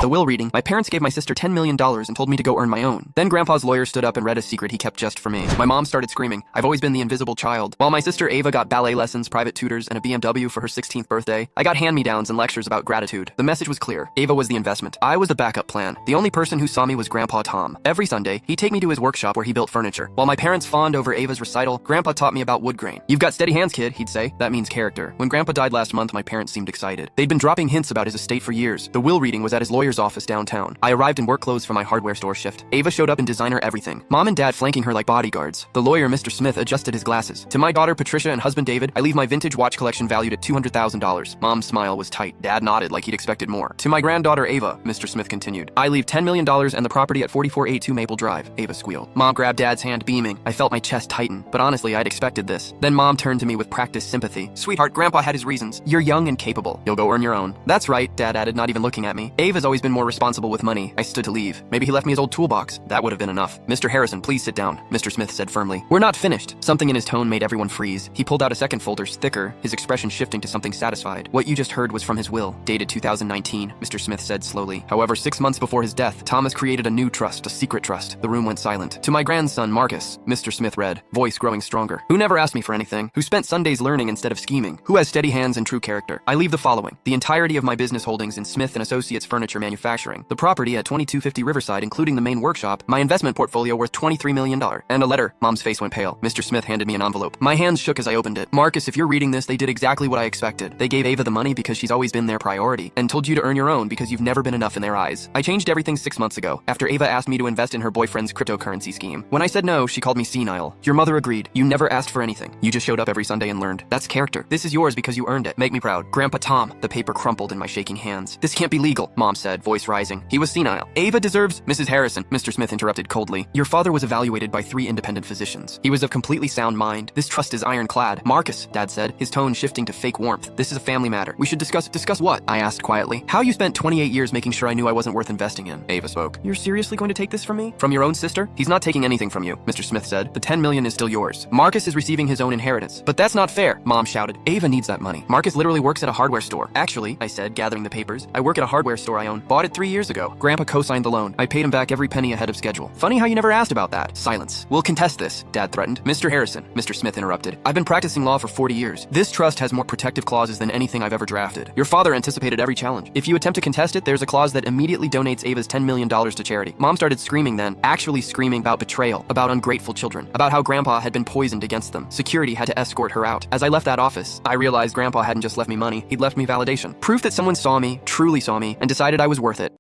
At the will reading, my parents gave my sister $10 million and told me to go earn my own. Then Grandpa's lawyer stood up and read a secret he kept just for me. My mom started screaming, "I've always been the invisible child." While my sister Ava got ballet lessons, private tutors, and a BMW for her 16th birthday, I got hand-me-downs and lectures about gratitude. The message was clear. Ava was the investment. I was the backup plan. The only person who saw me was Grandpa Tom. Every Sunday, he'd take me to his workshop where he built furniture. While my parents fawned over Ava's recital, Grandpa taught me about wood grain. "You've got steady hands, kid," he'd say. That means character. When Grandpa died last month, my parents seemed excited. They'd been dropping hints about his estate for years. The will reading was at his lawyer's office downtown. I arrived in work clothes from my hardware store shift. Ava showed up in designer everything. Mom and Dad flanking her like bodyguards. The lawyer, Mr. Smith, adjusted his glasses. "To my daughter Patricia and husband David, I leave my vintage watch collection valued at $200,000. Mom's smile was tight. Dad nodded like he'd expected more. "To my granddaughter Ava," Mr. Smith continued, "I leave $10 million and the property at 4482 Maple Drive." Ava squealed. Mom grabbed Dad's hand, beaming. I felt my chest tighten, but honestly, I'd expected this. Then Mom turned to me with practiced sympathy. "Sweetheart, Grandpa had his reasons. You're young and capable. You'll go earn your own." "That's right," Dad added, not even looking at me. "Ava's always been more responsible with money." I stood to leave. Maybe he left me his old toolbox. That would have been enough. "Mr. Harrison, please sit down," Mr. Smith said firmly. "We're not finished." Something in his tone made everyone freeze. He pulled out a second folder, thicker, his expression shifting to something satisfied. "What you just heard was from his will, dated 2019, Mr. Smith said slowly. "However, 6 months before his death, Thomas created a new trust, a secret trust." The room went silent. "To my grandson, Marcus," Mr. Smith read, voice growing stronger. "Who never asked me for anything, who spent Sundays learning instead of scheming, who has steady hands and true character. I leave the following: the entirety of my business holdings in Smith & Associates Furniture Manufacturing, the property at 2250 Riverside including the main workshop, my investment portfolio worth $23 million, and a letter." Mom's face went pale. Mr. Smith handed me an envelope. My hands shook as I opened it. "Marcus, if you're reading this, they did exactly what I expected. They gave Ava the money because she's always been their priority, and told you to earn your own because you've never been enough in their eyes. I changed everything 6 months ago, after Ava asked me to invest in her boyfriend's cryptocurrency scheme. When I said no, she called me senile. Your mother agreed. You never asked for anything. You just showed up every Sunday and learned. That's character. This is yours because you earned it. Make me proud. Grandpa Tom." The paper crumpled in my shaking hands. "This can't be legal," Mom said, voice rising. "He was senile. Ava deserves—" "Mrs. Harrison," Mr. Smith interrupted coldly, "your father was evaluated by 3 independent physicians. He was of completely sound mind. This trust is ironclad." "Marcus," Dad said, his tone shifting to fake warmth, "this is a family matter. We should discuss." "Discuss what?" I asked quietly. "How you spent 28 years making sure I knew I wasn't worth investing in." Ava spoke. "You're seriously going to take this from me? From your own sister?" "He's not taking anything from you," Mr. Smith said. "The $10 million is still yours. Marcus is receiving his own inheritance." "But that's not fair," Mom shouted. "Ava needs that money. Marcus literally works at a hardware store." "Actually," I said, gathering the papers, "I work at a hardware store I own. Bought it 3 years ago. Grandpa co-signed the loan. I paid him back every penny ahead of schedule." "Funny how you never asked about that." Silence. "We'll contest this," Dad threatened. "Mr. Harrison," Mr. Smith interrupted, "I've been practicing law for 40 years. This trust has more protective clauses than anything I've ever drafted. Your father anticipated every challenge. If you attempt to contest it, there's a clause that immediately donates Ava's $10 million to charity." Mom started screaming then, actually screaming about betrayal, about ungrateful children, about how Grandpa had been poisoned against them. Security had to escort her out. As I left that office, I realized Grandpa hadn't just left me money, he'd left me validation. Proof that someone saw me, truly saw me, and decided I was worth it.